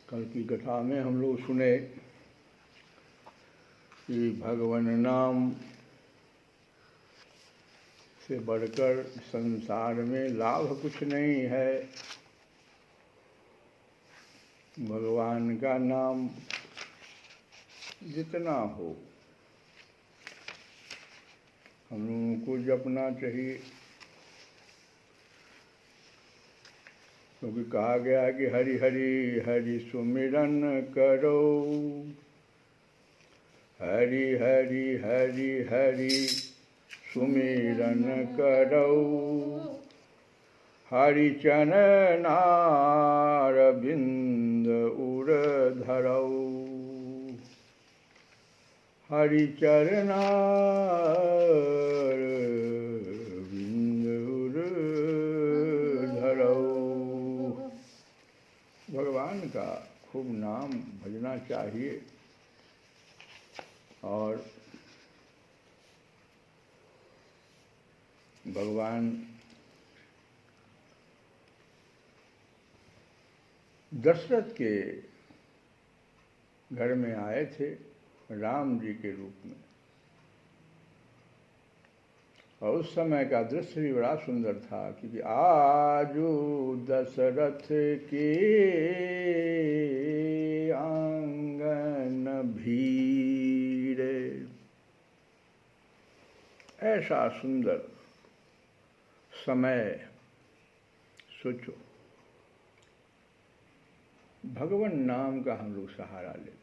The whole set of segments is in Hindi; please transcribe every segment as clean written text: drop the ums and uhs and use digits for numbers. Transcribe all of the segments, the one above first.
कल की कथा में हम लोग सुने कि भगवान नाम से बढ़कर संसार में लाभ कुछ नहीं है। भगवान का नाम जितना हो हम लोगों को जपना चाहिए, क्योंकि कहा गया है कि हरि हरि हरि सुमिरन करो, हरि हरि हरि हरि सुमिरन करो, हरि चरण अरविंद उर धरौ, हरि चरण अरविंद उर धरौ। भगवान का खूब नाम भजना चाहिए और भगवान दशरथ के घर में आए थे राम जी के रूप में, और उस समय का दृश्य भी बड़ा सुंदर था, क्योंकि आजू दशरथ के आंगन भीड़, ऐसा सुंदर समय। सोचो, भगवान नाम का हम लोग सहारा ले लें।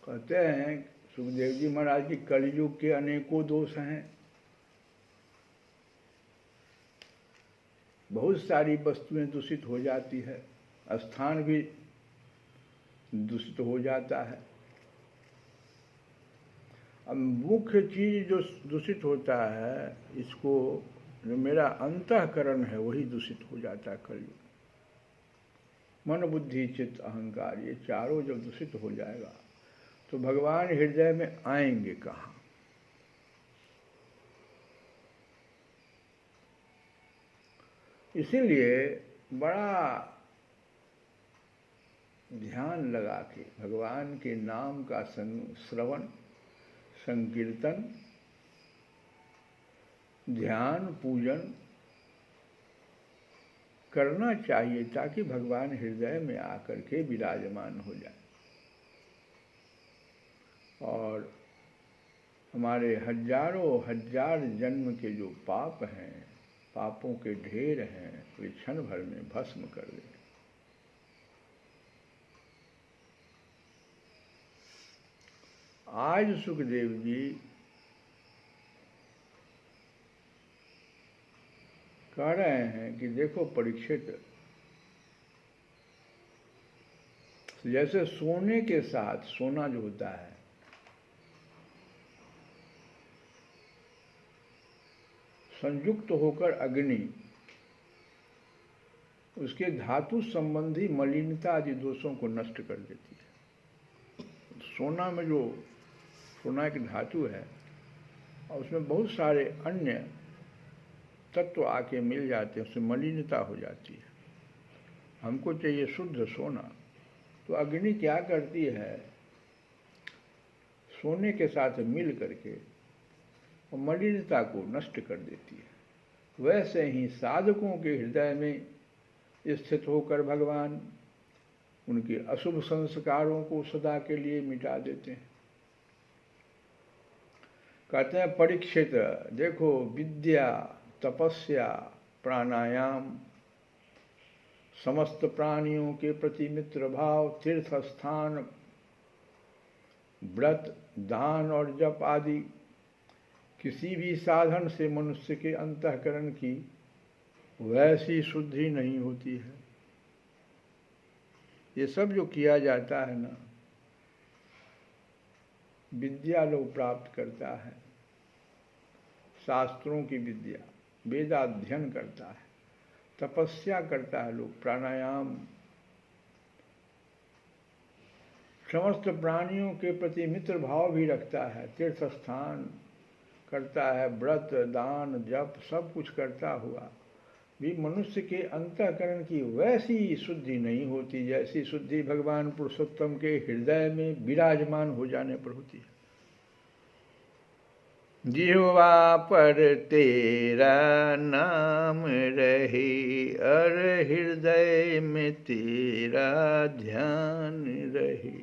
कहते हैं सुखदेव जी महाराज की कलयुग के अनेकों दोष हैं। बहुत सारी वस्तुएं दूषित हो जाती है, स्थान भी दूषित हो जाता है। अब मुख्य चीज जो दूषित होता है, इसको जो मेरा अंतःकरण है वही दूषित हो जाता है। कलयुग मन बुद्धि चित्त अहंकार, ये चारों जब दूषित हो जाएगा तो भगवान हृदय में आएंगे कहाँ? इसीलिए बड़ा ध्यान लगा के भगवान के नाम का श्रवण संकीर्तन ध्यान पूजन करना चाहिए, ताकि भगवान हृदय में आकर के विराजमान हो जाए और हमारे हजारों हजार जन्म के जो पाप हैं, पापों के ढेर हैं, वे क्षण भर में भस्म कर दे। आज सुखदेव जी कह रहे हैं कि देखो परीक्षित, जैसे सोने के साथ, सोना जो होता है संयुक्त होकर अग्नि उसके धातु संबंधी मलिनता आदि दोषों को नष्ट कर देती है। सोना में जो सोना एक धातु है और उसमें बहुत सारे अन्य तत्व आके मिल जाते हैं, उससे मलिनता हो जाती है। हमको चाहिए शुद्ध सोना, तो अग्नि क्या करती है, सोने के साथ मिल करके और मलिनता को नष्ट कर देती है। वैसे ही साधकों के हृदय में स्थित होकर भगवान उनके अशुभ संस्कारों को सदा के लिए मिटा देते हैं। कहते हैं परीक्षित देखो, विद्या तपस्या प्राणायाम समस्त प्राणियों के प्रति मित्र भाव, तीर्थ स्थान व्रत दान और जप आदि किसी भी साधन से मनुष्य के अंतःकरण की वैसी शुद्धि नहीं होती है। ये सब जो किया जाता है ना, विद्या लोग प्राप्त करता है, शास्त्रों की विद्या, वेदाध्ययन करता है, तपस्या करता है लोग, प्राणायाम, समस्त प्राणियों के प्रति मित्र भाव भी रखता है, तीर्थ स्थान करता है, व्रत दान जप सब कुछ करता हुआ भी मनुष्य के अंतःकरण की वैसी शुद्धि नहीं होती जैसी शुद्धि भगवान पुरुषोत्तम के हृदय में विराजमान हो जाने पर होती है। जिह्वा पर तेरा नाम रहे और हृदय में तेरा ध्यान रहे,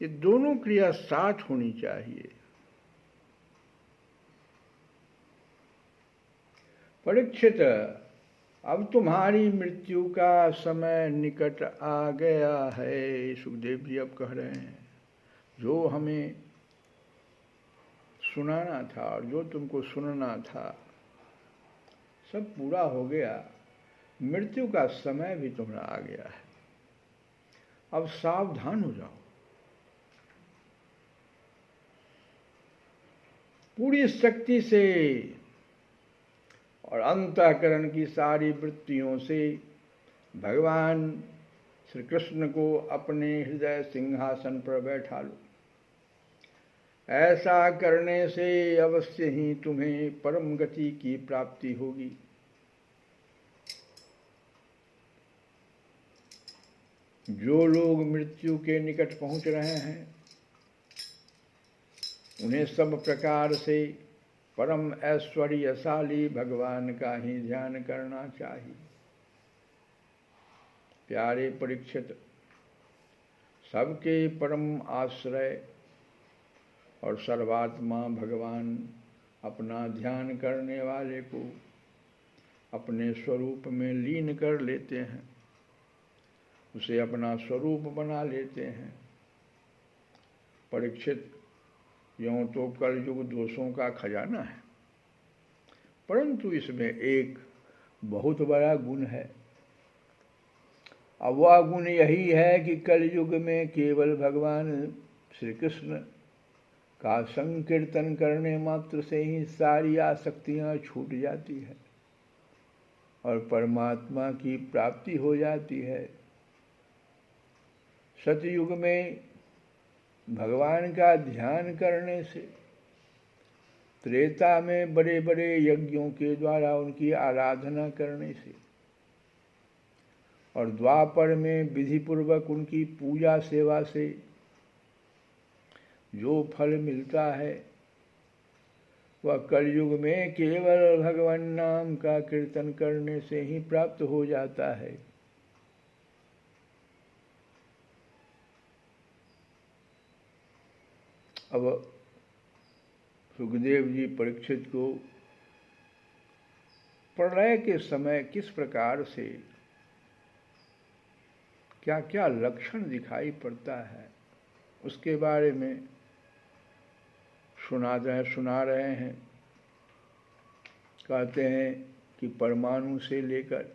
ये दोनों क्रिया साथ होनी चाहिए। परीक्षित, अब तुम्हारी मृत्यु का समय निकट आ गया है। सुखदेव जी अब कह रहे हैं, जो हमें सुनाना था और जो तुमको सुनना था सब पूरा हो गया, मृत्यु का समय भी तुम्हारा आ गया है। अब सावधान हो जाओ, पूरी शक्ति से और अंतःकरण की सारी वृत्तियों से भगवान श्री कृष्ण को अपने हृदय सिंहासन पर बैठा लो। ऐसा करने से अवश्य ही तुम्हें परम गति की प्राप्ति होगी। जो लोग मृत्यु के निकट पहुंच रहे हैं उन्हें सब प्रकार से परम ऐश्वर्यशाली भगवान का ही ध्यान करना चाहिए। प्यारे परीक्षित, सबके परम आश्रय और सर्वात्मा भगवान अपना ध्यान करने वाले को अपने स्वरूप में लीन कर लेते हैं, उसे अपना स्वरूप बना लेते हैं। परीक्षित, यूँ तो कलयुग दोषों का खजाना है, परंतु इसमें एक बहुत बड़ा गुण है। अब वह गुण यही है कि कलयुग में केवल भगवान श्री कृष्ण का संकीर्तन करने मात्र से ही सारी आसक्तियां छूट जाती है और परमात्मा की प्राप्ति हो जाती है। सतयुग में भगवान का ध्यान करने से, त्रेता में बड़े बड़े यज्ञों के द्वारा उनकी आराधना करने से और द्वापर में विधिपूर्वक उनकी पूजा सेवा से जो फल मिलता है वह कलयुग में केवल भगवान नाम का कीर्तन करने से ही प्राप्त हो जाता है। अब सुखदेव जी परीक्षित को प्रलय के समय किस प्रकार से क्या क्या लक्षण दिखाई पड़ता है उसके बारे में सुना रहे हैं। कहते हैं कि परमाणु से लेकर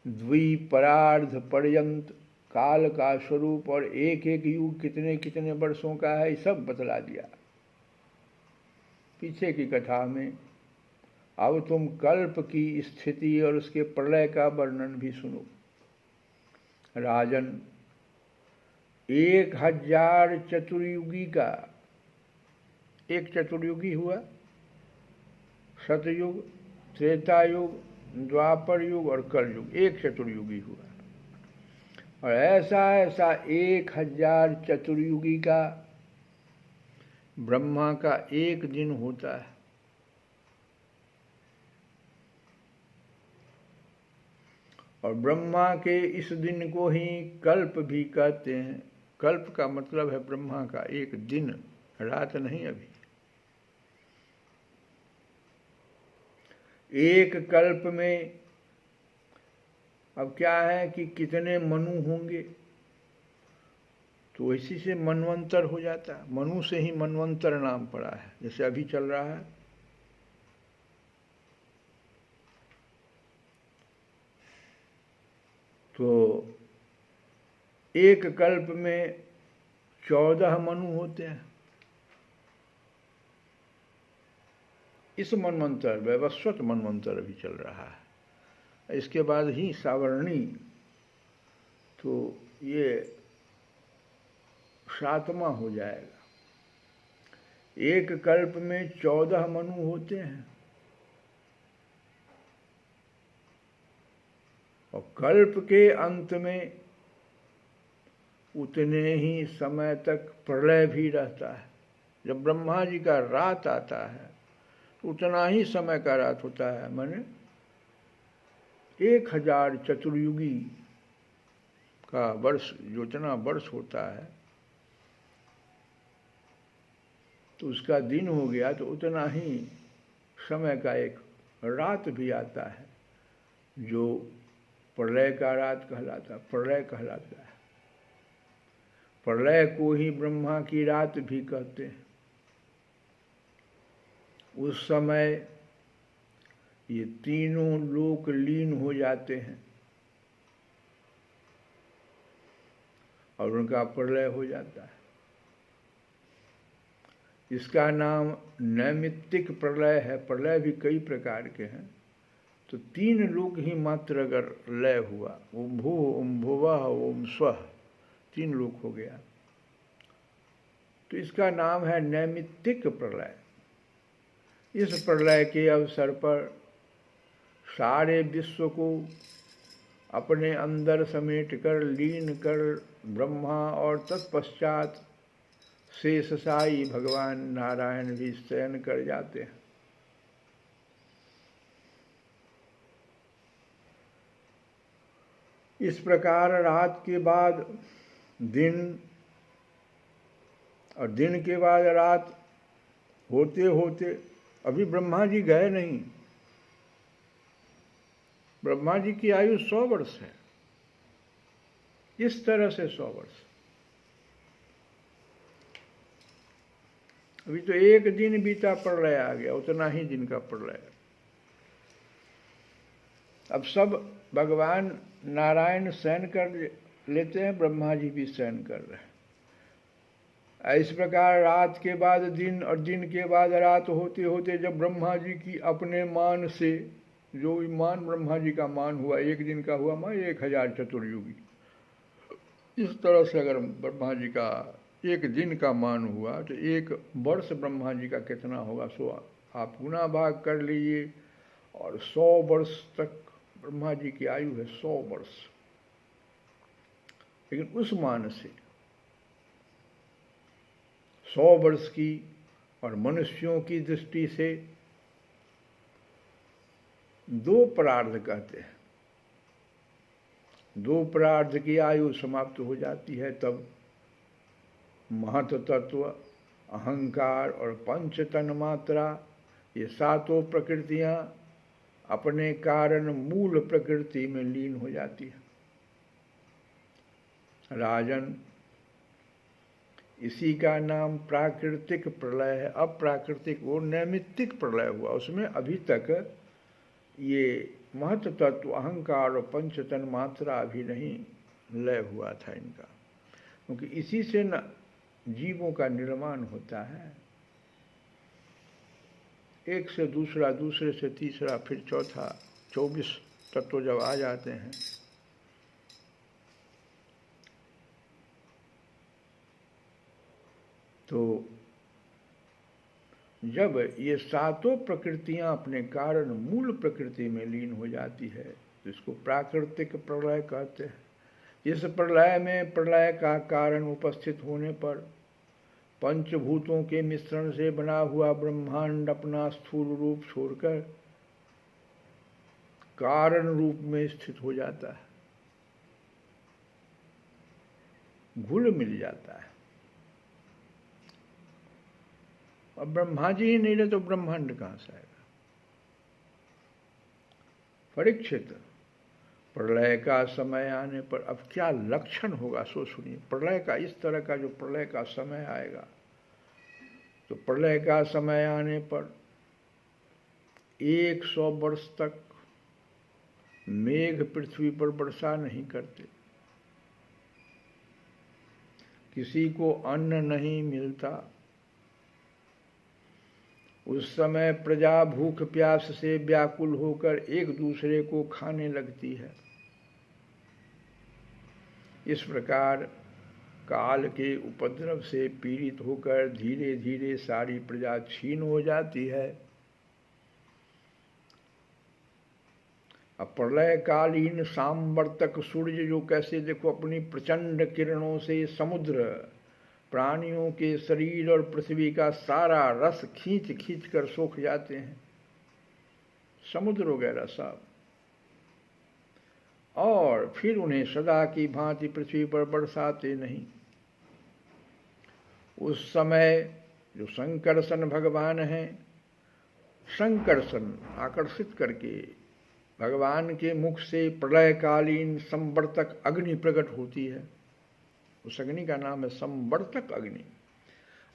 द्विपरार्ध पर्यंत काल का स्वरूप और एक एक युग कितने कितने वर्षों का है, सब बतला दिया पीछे की कथा में। अब तुम कल्प की स्थिति और उसके प्रलय का वर्णन भी सुनो। राजन, 1000 चतुर्युगी का एक चतुर्युगी हुआ, सतयुग, त्रेता युग, द्वापर युग और कलयुग, एक चतुर्युगी हुआ। और ऐसा 1000 चतुर्युगी का ब्रह्मा का एक दिन होता है। और ब्रह्मा के इस दिन को ही कल्प भी कहते हैं। कल्प का मतलब है ब्रह्मा का एक दिन, रात नहीं। अभी एक कल्प में अब क्या है कि कितने मनु होंगे, तो इसी से मनवंतर हो जाता है। मनु से ही मनवंतर नाम पड़ा है, जैसे अभी चल रहा है। तो एक कल्प में 14 मनु होते हैं। इस मनवंतर, वैवस्वत मनवंतर अभी चल रहा है। इसके बाद ही सावर्णी, तो ये 7वां हो जाएगा। एक कल्प में 14 मनु होते हैं, और कल्प के अंत में उतने ही समय तक प्रलय भी रहता है। जब ब्रह्मा जी का रात आता है उतना ही समय का रात होता है, माने 1000 चतुर्युगी का वर्ष, जितना वर्ष होता है तो उसका दिन हो गया, तो उतना ही समय का एक रात भी आता है जो प्रलय का रात कहलाता, प्रलय कहलाता है। प्रलय को ही ब्रह्मा की रात भी कहते हैं। उस समय ये तीनों लोक लीन हो जाते हैं और उनका प्रलय हो जाता है। इसका नाम नैमित्तिक प्रलय है। प्रलय भी कई प्रकार के हैं, तो 3 लोक ही मात्र अगर लय हुआ, ओम भू ओम भुवः ओम स्वः, 3 लोक हो गया, तो इसका नाम है नैमित्तिक प्रलय। इस प्रलय के अवसर पर सारे विश्व को अपने अंदर समेट कर लीन कर ब्रह्मा और तत्पश्चात शेषशायी भगवान नारायण भी शयन कर जाते हैं। इस प्रकार रात के बाद दिन और दिन के बाद रात होते होते, अभी ब्रह्मा जी गए नहीं। ब्रह्मा जी की आयु 100 वर्ष है। इस तरह से 100 वर्ष। अभी तो एक दिन बीता, प्रलय आ गया, उतना ही दिन का प्रलय। अब सब भगवान नारायण शयन कर लेते हैं, ब्रह्मा जी भी शयन कर रहे हैं। इस प्रकार रात के बाद दिन और दिन के बाद रात होते होते जब ब्रह्मा जी की अपने मान से, जो मान ब्रह्मा जी का मान हुआ, एक दिन का हुआ मान 1000 चतुर्युगी, इस तरह से अगर ब्रह्मा जी का एक दिन का मान हुआ तो एक वर्ष ब्रह्मा जी का कितना होगा, सो आप गुना भाग कर लीजिए। और 100 वर्ष तक ब्रह्मा जी की आयु है, 100 वर्ष। लेकिन उस मान से 100 वर्ष की और मनुष्यों की दृष्टि से 2 प्रार्ध कहते हैं। 2 प्रार्ध की आयु समाप्त हो जाती है, तब महत तत्व, अहंकार और पंच तन्मात्रा, ये 7 प्रकृतियां अपने कारण मूल प्रकृति में लीन हो जाती है। राजन, इसी का नाम प्राकृतिक प्रलय है। अप्राकृतिक वो नैमित्तिक प्रलय हुआ, उसमें अभी तक ये महत तत्व, अहंकार और पंच तन्मात्रा अभी नहीं लय हुआ था इनका, क्योंकि इसी से न जीवों का निर्माण होता है। एक से दूसरा, दूसरे से तीसरा, फिर चौथा, 24 तत्व जब आ जाते हैं तो जब ये 7 प्रकृतियां अपने कारण मूल प्रकृति में लीन हो जाती है तो इसको प्राकृतिक प्रलय कहते हैं। इस प्रलय में प्रलय का कारण उपस्थित होने पर पंचभूतों के मिश्रण से बना हुआ ब्रह्मांड अपना स्थूल रूप छोड़कर कारण रूप में स्थित हो जाता है, घुल मिल जाता है। अब ब्रह्मा जी ही नहीं रहे तो ब्रह्मांड कहाँ से आएगा। परीक्षित, प्रलय का समय आने पर अब क्या लक्षण होगा सो सुनिए। प्रलय का, इस तरह का जो प्रलय का समय आएगा, तो प्रलय का समय आने पर 100 वर्ष तक मेघ पृथ्वी पर वर्षा नहीं करते, किसी को अन्न नहीं मिलता। उस समय प्रजा भूख प्यास से व्याकुल होकर एक दूसरे को खाने लगती है। इस प्रकार काल के उपद्रव से पीड़ित होकर धीरे धीरे सारी प्रजा क्षीण हो जाती है। अब प्रलयकालीन सांवर्तक सूर्य जो कैसे देखो अपनी प्रचंड किरणों से समुद्र, प्राणियों के शरीर और पृथ्वी का सारा रस खींच खींच कर सोख जाते हैं, समुद्र वगैरह सब, और फिर उन्हें सदा की भांति पृथ्वी पर बरसाते नहीं। उस समय जो संकर्षण भगवान हैं, संकर्षण आकर्षित करके भगवान के मुख से प्रलयकालीन संवर्तक अग्नि प्रकट होती है। उस अग्नि का नाम है संवर्तक अग्नि।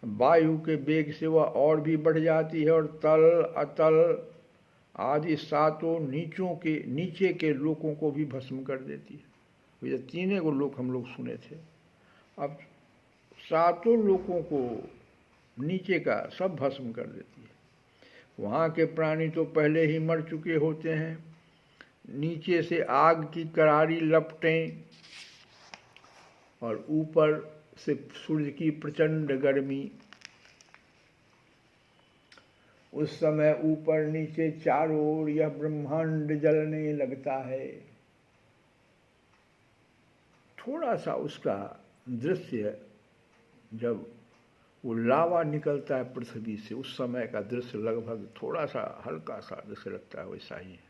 वायु के वेग से वह और भी बढ़ जाती है और तल अतल आदि सातों नीचे के लोकों को भी भस्म कर देती है। ये तीनों को लोक हम लोग सुने थे, अब सातों लोकों को नीचे का सब भस्म कर देती है। वहाँ के प्राणी तो पहले ही मर चुके होते हैं, नीचे से आग की करारी लपटें और ऊपर से सूर्य की प्रचंड गर्मी। उस समय ऊपर नीचे चारों ओर यह ब्रह्मांड जलने लगता है। थोड़ा सा उसका दृश्य जब वो लावा निकलता है पृथ्वी से, उस समय का दृश्य लगभग थोड़ा सा हल्का सा दृश्य लगता है, वैसा ही है।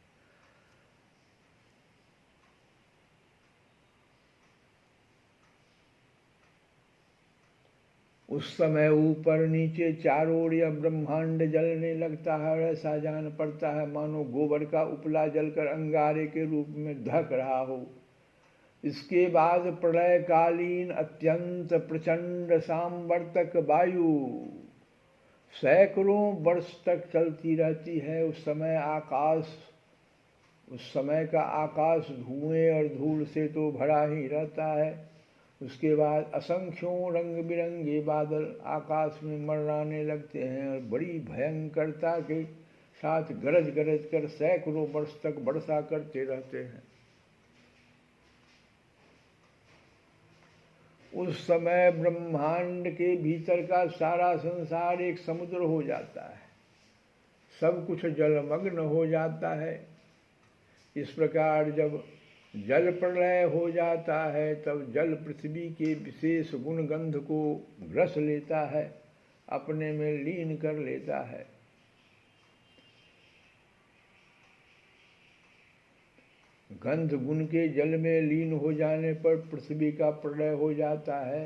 उस समय ऊपर नीचे चारों ओर यह ब्रह्मांड जलने लगता है और ऐसा जान पड़ता है मानो गोबर का उपला जलकर अंगारे के रूप में धक रहा हो। इसके बाद प्रलयकालीन अत्यंत प्रचंड सांवर्तक वायु सैकड़ों वर्ष तक चलती रहती है। उस समय का आकाश धुएं और धूल से तो भरा ही रहता है। उसके बाद असंख्यों रंग बिरंगे बादल आकाश में मंडराने लगते हैं और बड़ी भयंकरता के साथ गरज गरज कर सैकड़ों वर्ष तक वर्षा करते रहते हैं। उस समय ब्रह्मांड के भीतर का सारा संसार एक समुद्र हो जाता है, सब कुछ जलमग्न हो जाता है। इस प्रकार जब जल प्रलय हो जाता है तब जल पृथ्वी के विशेष गुण गंध को ग्रस लेता है, अपने में लीन कर लेता है। गंध गुण के जल में लीन हो जाने पर पृथ्वी का प्रलय हो जाता है।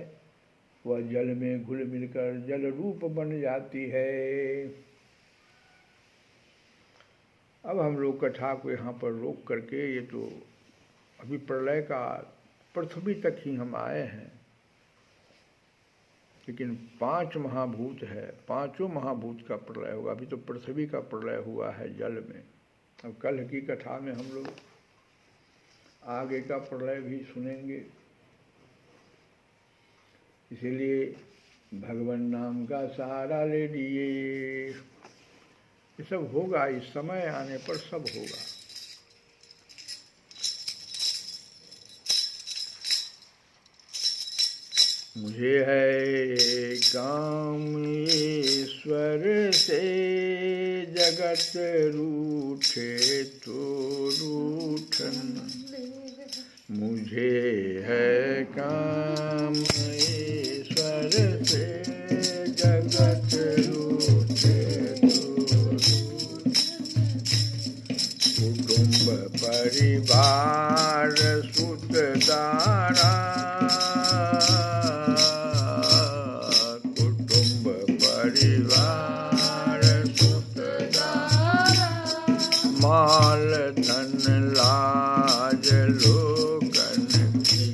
वह जल में घुल मिलकर जल रूप बन जाती है। अब हम लोग कथा को यहाँ पर रोक करके, ये तो अभी प्रलय का पृथ्वी तक ही हम आए हैं, लेकिन 5 महाभूत है, 5 महाभूत का प्रलय होगा। अभी तो पृथ्वी का प्रलय हुआ है जल में। अब कल की कथा में हम लोग आगे का प्रलय भी सुनेंगे। इसीलिए भगवान नाम का सहारा ले लिए। ये सब होगा, इस समय आने पर सब होगा। मुझे है काम ईश्वर से, जगत रूठे तो रूठन। मुझे है काम ईश्वर से, जगत रूठे तो रूठन। कुटुंब परिवार सुत दारा, माल धन लाज लोकन की,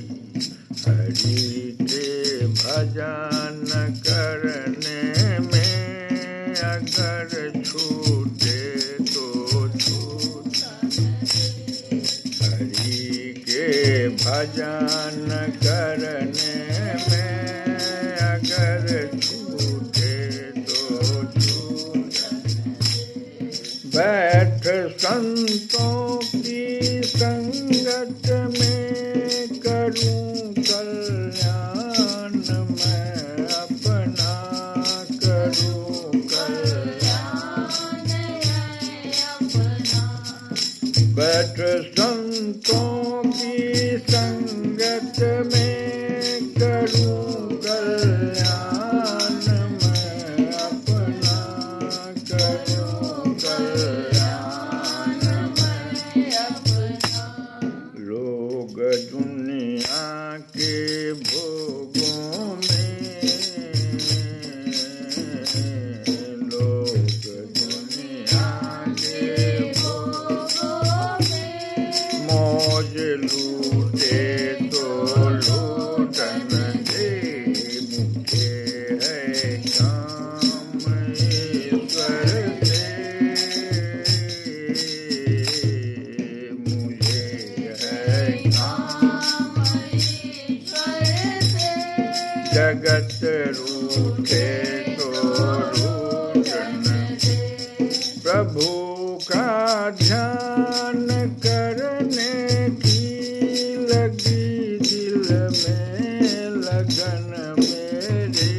हरि के भजन करने में अगर छूटे तो छूटा। हरि के भजन करने में अगर छूटे तो छूटा। बैठ संतों की संगत में करूं कल्याण, अपना करूं कल्याण बैठ संतों की संगत में करूं कल्याण मैं अपना करूं कल्याण मैं अपना लोग दुनिया के भोगों में लोग दुनिया के भोगों में मौज लूटे तो लूटन दे मुझे है काम ईश्वर से मुझे है काम ईश्वर से जगत रूठे तो रूठन दे प्रभु का ध्यान करने की लगी दिल में लगन मेरे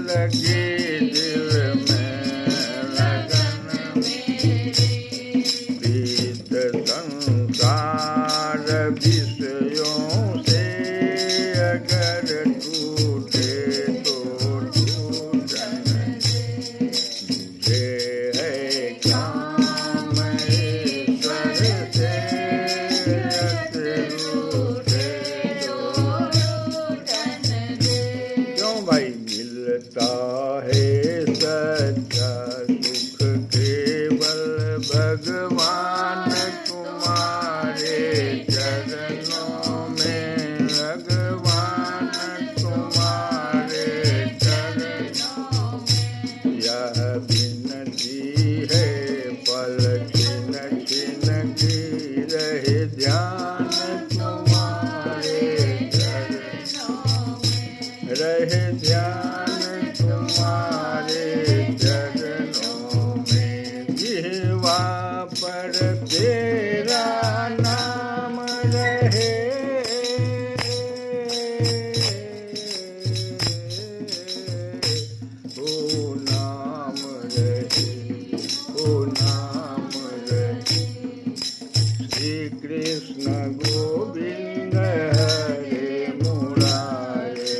लगी दिल में लगन मेरी प्रीत संसार विषयों से अगर टूटे तो टूटन दे मुझे है काम ईश्वर से रत रूठे तो रूठन दे क्यों भाई मिलता है सच्चा सुख केवल भगवान तुम्हारे चरणों में भगवान तुम्हारे चरणों में यह विनती है पल छिन छिन की रहे ध्यान तुम्हारे चरणों में रहे ध्यान तुम्हारे चरणों में जिह्वा पर तेरा नाम रहे ओ नाम रहे ओ नाम रहे श्री कृष्ण गोविंद हरे मुरारे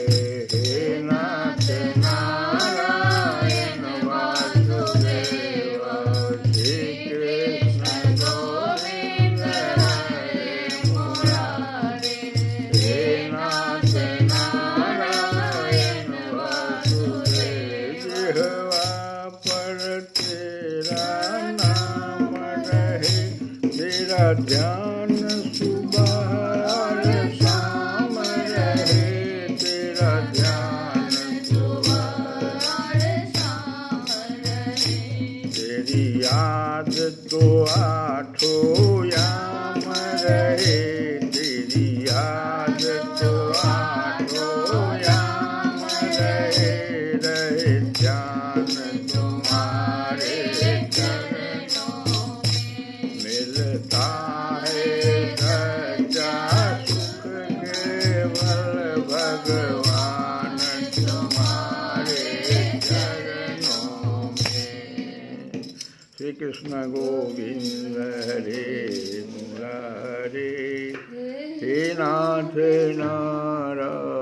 हे नाथ नारायण वासुदेव श्री कृष्ण गोविंद हरे मुरारे हे नाथ नारायण वासुदेव जिह्वा पर तेरा नाम रहे तेरा ध्यान सुबह और शाम रहे तेरा ध्यान सुबह और शाम रहे तेरी याद तो आठों याम रहे तेरी याद तो आठों याम रहे ध्यान तुम्हारे चरणों में मिलता है सच्चा सुख केवल भगवान तुम्हारे चरणों में श्री कृष्ण गोविंद हरे मुरारे हे नाथ नारायण